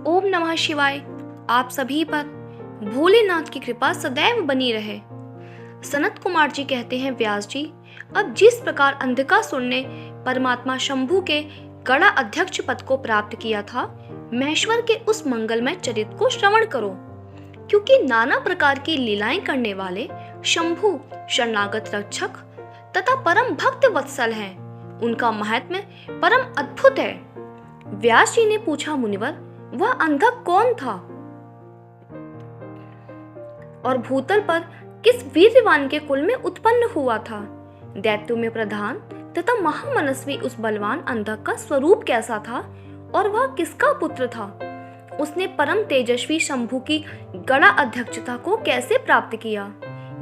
ओम नमः शिवाय। आप सभी पर भोलेनाथ की कृपा सदैव बनी रहे। सनत कुमार जी कहते हैं, व्यास जी, अब जिस प्रकार अंधकासुर ने परमात्मा शंभु के गणा अध्यक्ष पद को प्राप्त किया था, महेश्वर के उस मंगलमय चरित्र को श्रवण करो। क्योंकि नाना प्रकार की लीलाएं करने वाले शंभु शरणागत रक्षक तथा परम भक्त वत्सल हैं। उनका महात्म्य परम अद्भुत है। व्यास जी ने पूछा, मुनिवर, वह अंधक कौन था और भूतल पर किस वीर्यवान के कुल में उत्पन्न हुआ था? दैत्यों में प्रधान तथा महामनस्वी उस बलवान अंधक का स्वरूप कैसा था और वह किसका पुत्र था? उसने परम तेजस्वी शंभु की गणा अध्यक्षता को कैसे प्राप्त किया?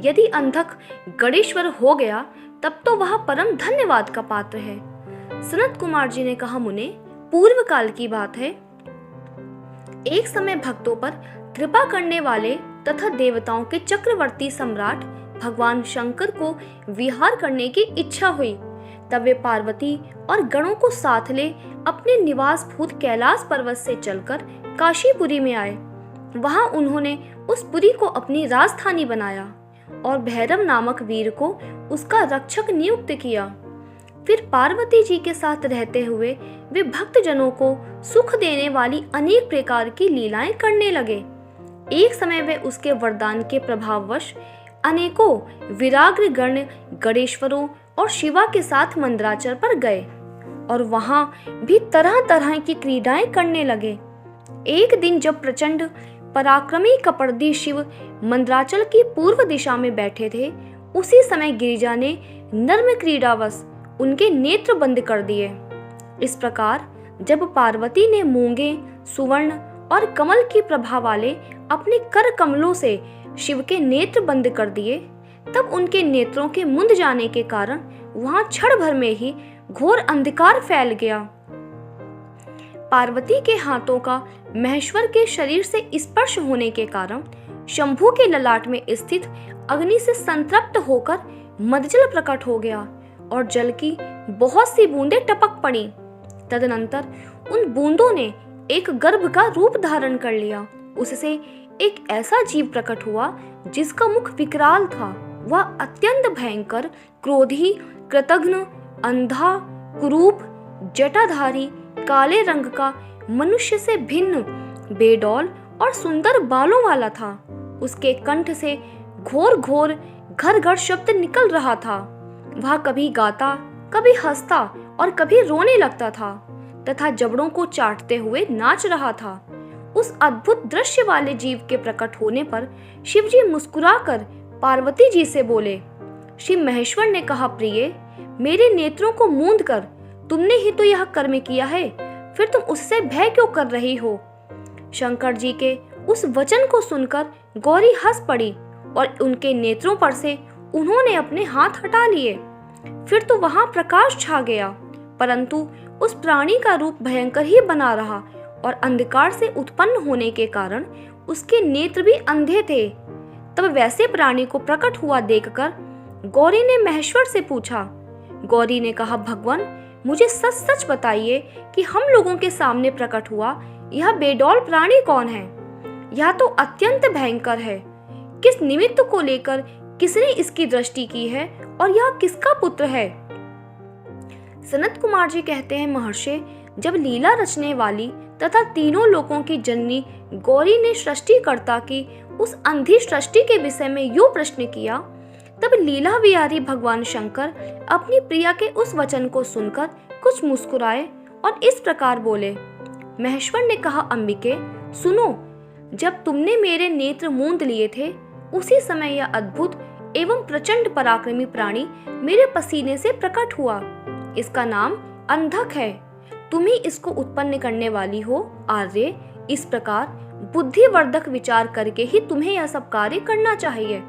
यदि अंधक गणेश्वर हो गया तब तो वह परम धन्यवाद का पात्र है। सनत कुमार जी ने कहा, मुने, पूर्व काल की बात है। एक समय भक्तों पर कृपा करने वाले तथा देवताओं के चक्रवर्ती सम्राट भगवान शंकर को विहार करने की इच्छा हुई। तब वे पार्वती और गणों को साथ ले अपने निवास भूत कैलाश पर्वत से चलकर काशीपुरी में आए। वहां उन्होंने उस पुरी को अपनी राजधानी बनाया और भैरव नामक वीर को उसका रक्षक नियुक्त किया। फिर पार्वती जी के साथ रहते हुए वे भक्तजनों को सुख देने वाली अनेक प्रकार की लीलाएं करने लगे। एक समय वे उसके वरदान के प्रभाववश अनेकों विराग्र गण गणेश्वरों और शिवा के साथ मंदराचल पर गए और वहां भी तरह तरह की क्रीडाएं करने लगे। एक दिन जब प्रचंड पराक्रमी कपड़दी शिव मंदराचल की पूर्व दिशा में बैठे थे, उसी समय गिरिजा ने नर्म क्रीडावश उनके नेत्र बंद कर दिए। इस प्रकार जब पार्वती ने मूंगे, सुवर्ण और कमल की प्रभा वाले अपने कर कमलों से शिव के नेत्र बंद कर दिए, तब उनके नेत्रों के मुंद जाने के कारण वहां क्षण भर में ही घोर अंधकार फैल गया। पार्वती के हाथों का महेश्वर के शरीर से स्पर्श होने के कारण शंभु के ललाट में स्थित अग्नि से संतृप्त होकर मदजल प्रकट हो गया और जल की बहुत सी बूंदें टपक पड़ी। तदनंतर उन बूंदों ने एक गर्भ का रूप धारण कर लिया। उससे एक ऐसा जीव प्रकट हुआ जिसका मुख विकराल था। वह अत्यंत भयंकर, क्रोधी, कृतघ्न, अंधा, कुरूप, जटाधारी, काले रंग का, मनुष्य से भिन्न, बेडौल और सुंदर बालों वाला था। उसके कंठ से घोर घोर घर घर शब्द निकल रहा था। वह कभी गाता, कभी हंसता और कभी रोने लगता था तथा जबड़ों को चाटते हुए नाच रहा था। उस अद्भुत दृश्य वाले जीव के प्रकट होने पर शिवजी मुस्कुराकर पार्वती जी से बोले। शिव महेश्वर ने कहा, प्रिय, मेरे नेत्रों को मूंद कर तुमने ही तो यह कर्म किया है, फिर तुम उससे भय क्यों कर रही हो? शंकर जी के उस वचन को सुनकर गौरी हंस पड़ी और उनके नेत्रों पर से उन्होंने अपने हाथ हटा लिए। फिर तो वहां प्रकाश छा गया, परंतु उस प्राणी का रूप भयंकर ही बना रहा और अंधकार से उत्पन्न होने के कारण उसके नेत्र भी अंधे थे। तब वैसे प्राणी को प्रकट हुआ देखकर गौरी ने महेश्वर से पूछा। गौरी ने कहा, भगवान, मुझे सच सच बताइए कि हम लोगों के सामने प्रकट हुआ यह बेडौल प्राणी कौन है? यह तो अत्यंत भयंकर है। किस निमित्त को लेकर किसने इसकी दृष्टि की है और यह किसका पुत्र है? सनत कुमार जी कहते हैं, महर्षि, जब लीला रचने वाली तथा तीनों लोकों की जननी गौरी ने सृष्टिकर्ता की उस अंधी सृष्टि के विषय में यूं प्रश्न किया, तब लीला विहारी भगवान शंकर अपनी प्रिया के उस वचन को सुनकर कुछ मुस्कुराए और इस प्रकार बोले। महेश्वर ने कहा, अंबिके, सुनो, जब तुमने मेरे नेत्र मूंद लिए थे, उसी समय यह अद्भुत एवं प्रचंड पराक्रमी प्राणी मेरे पसीने से प्रकट हुआ। इसका नाम अंधक है। तुम ही इसको उत्पन्न करने वाली हो, आर्य। इस प्रकार बुद्धिवर्धक विचार करके ही तुम्हें यह सब कार्य करना चाहिए।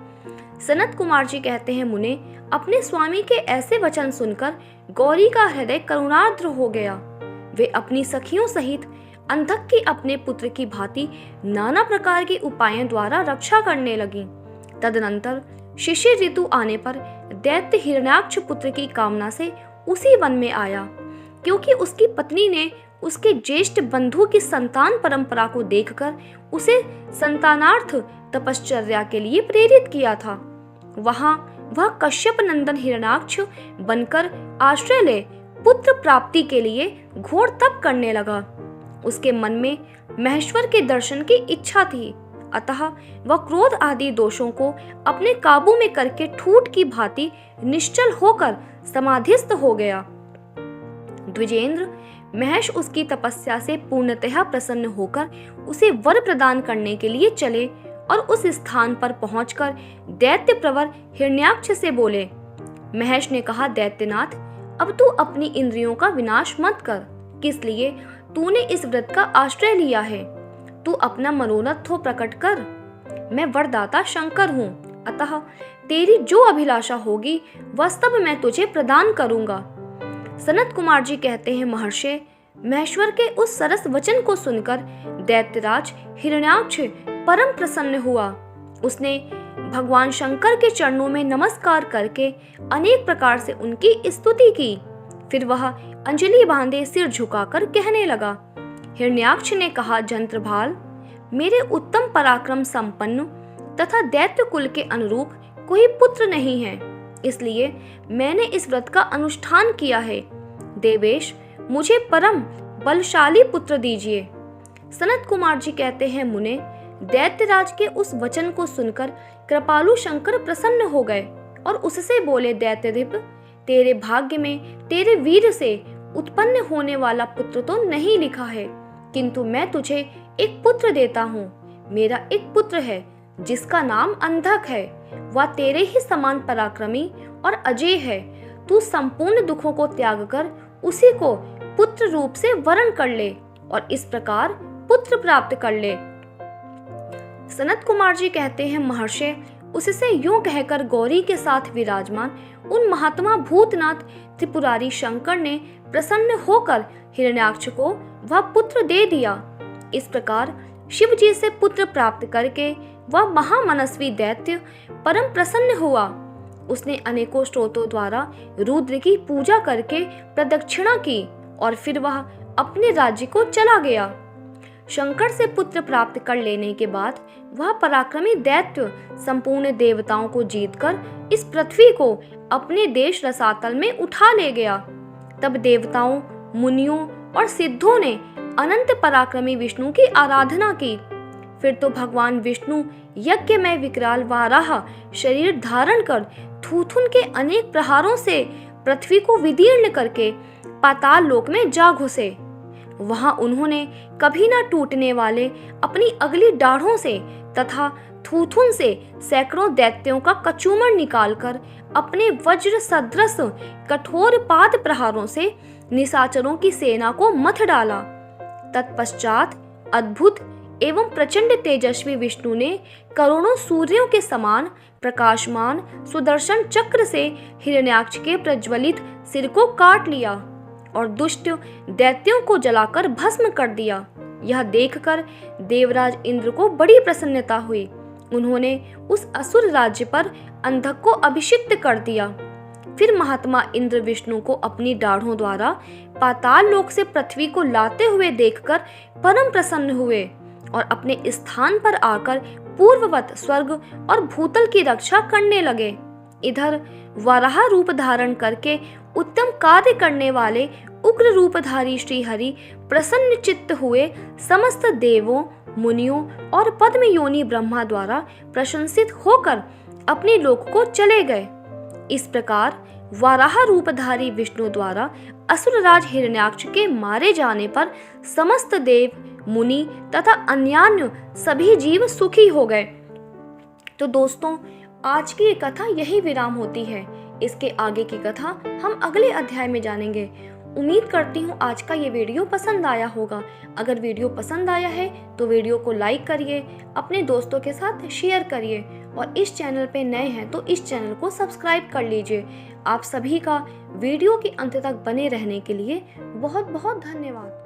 सनत कुमार जी कहते हैं, मुने, अपने स्वामी के ऐसे वचन सुनकर गौरी का हृदय करुणार्द्र हो गया। वे अपनी सखियों सहित अंधक की अपने पुत्र की भांति नाना प्रकार के उपायों द्वारा रक्षा करने लगी। तदनंतर शिशिर ऋतु आने पर दैत्य हिरण्याक्ष पुत्र की कामना से उसी वन में आया, क्योंकि उसकी पत्नी ने उसके ज्येष्ठ बंधु की संतान परंपरा को देखकर उसे संतानार्थ तपश्चर्या के लिए प्रेरित किया था। वहां वह कश्यप नंदन हिरण्याक्ष बनकर आश्रय ले पुत्र प्राप्ति के लिए घोर तप करने लगा। उसके मन में महेश्वर के दर्शन की इच्छा थी, अतः वह क्रोध आदि दोषों को अपने काबू में करके ठूठ की भांति निश्चल होकर समाधिस्थ हो गया। द्विजेंद्र महेश उसकी तपस्या से पूर्णतः प्रसन्न होकर उसे वर प्रदान करने के लिए चले और उस स्थान पर पहुंचकर दैत्य प्रवर हिरण्याक्ष से बोले। महेश ने कहा, दैत्यनाथ, अब तू अपनी इंद्रियों का विनाश मत कर। किस लिए तूने इस व्रत का आश्रय लिया है? तू अपना मनोरथ तो प्रकट कर। मैं वरदाता शंकर हूँ, अतः तेरी जो अभिलाषा होगी वह सब मैं तुझे प्रदान करूंगा। सनत कुमार जी कहते हैं, महर्षि, महेश्वर के उस सरस वचन को सुनकर दैत्यराज हिरण्याक्ष परम प्रसन्न हुआ। उसने भगवान शंकर के चरणों में नमस्कार करके अनेक प्रकार से उनकी स्तुति की। फिर वह अंजलि बांधे सिर झुकाकर कहने लगा। हिरण्याक्ष ने कहा, जंत्रभाल, मेरे उत्तम पराक्रम संपन्न तथा दैत्य कुल के अनुरूप कोई पुत्र नहीं है, इसलिए मैंने इस व्रत का अनुष्ठान किया है। देवेश, मुझे परम बलशाली पुत्र दीजिए। सनत कुमार जी कहते हैं, मुने, दैत्यराज के उस वचन को सुनकर कृपालु शंकर प्रसन्न हो गए और उससे बोले, दैत्यधिप, तेरे भाग्य में तेरे वीर से उत्पन्न होने वाला पुत्र तो नहीं लिखा है, किंतु मैं तुझे एक पुत्र देता हूँ। मेरा एक पुत्र है जिसका नाम अंधक है। वह तेरे ही समान पराक्रमी और अजेय है। तू संपूर्ण दुखों को त्याग कर उसी को पुत्र रूप से वरण कर ले और इस प्रकार पुत्र प्राप्त कर ले। सनत कुमार जी कहते हैं, महर्षि, उससे यूं कहकर गौरी के साथ विराजमान उन महात्मा भूतनाथ त्रिपुरारी शंकर ने प्रसन्न होकर हिरण्याक्ष को वह पुत्र दे दिया। इस प्रकार शिव जी से पुत्र प्राप्त करके वह महामनस्वी दैत्य परम प्रसन्न हुआ। उसने अनेकों स्रोतों द्वारा रुद्र की पूजा करके प्रदक्षिणा की और फिर वह अपने राज्य को चला गया। शंकर से पुत्र प्राप्त कर लेने के बाद वह पराक्रमी दैत्य संपूर्ण देवताओं को जीतकर इस पृथ्वी को अपने देश रसातल में उठा ले गया। तब देवताओं, मुनियों और सिद्धों ने अनंत पराक्रमी विष्णु की आराधना की। फिर तो भगवान विष्णु यज्ञ में विकराल वाराह शरीर धारण कर थूथुन के अनेक प्रहारों से पृथ्वी को विदीर्ण करके पाताल लोक में जा घुसे। वहां उन्होंने कभी न टूटने वाले अपनी अगली दाढ़ों से तथा थूथुन से सैकड़ों दैत्यों का कचूमर निकालकर अपने वज्र सदृश कठोर पाद प्रहारों से निशाचरों की सेना को मथ डाला। तत्पश्चात अद्भुत एवं प्रचंड तेजस्वी विष्णु ने करोड़ों सूर्यों के समान प्रकाशमान सुदर्शन चक्र से हिरण्याक्ष के प्रज्वलित सिर को काट लिया और दुष्ट दैत्यों को जलाकर भस्म कर दिया। यह देखकर देवराज इंद्र को बड़ी प्रसन्नता हुई। उन्होंने उस असुर राज्य पर अंधक को अभिषिक्त कर दिया। फिर महात्मा इंद्र विष्णु को अपनी दाढ़ों द्वारा पाताल लोक से पृथ्वी को लाते हुए देखकर परम प्रसन्न हुए और अपने स्थान पर आकर पूर्ववत स्वर्ग और भूतल की रक्षा करने लगे। इधर वराह रूप धारण करके उत्तम कार्य करने वाले उग्र रूपधारी श्री हरि प्रसन्न चित्त हुए समस्त देवों, मुनियों और पद्म योनि ब्रह्मा द्वारा प्रशंसित होकर अपने लोक को चले गए। इस प्रकार वराह रूपधारी विष्णु द्वारा असुरराज हिरण्याक्ष के मारे जाने पर समस्त देव, मुनि तथा अन्यान्य सभी जीव सुखी हो गए। तो दोस्तों, आज की ये कथा यही विराम होती है। इसके आगे की कथा हम अगले अध्याय में जानेंगे। उम्मीद करती हूँ आज का ये वीडियो पसंद आया होगा। अगर वीडियो पसंद आया है तो वीडियो को लाइक करिए, अपने दोस्तों के साथ शेयर करिए और इस चैनल पे नए हैं तो इस चैनल को सब्सक्राइब कर लीजिए। आप सभी का वीडियो के अंत तक बने रहने के लिए बहुत बहुत धन्यवाद।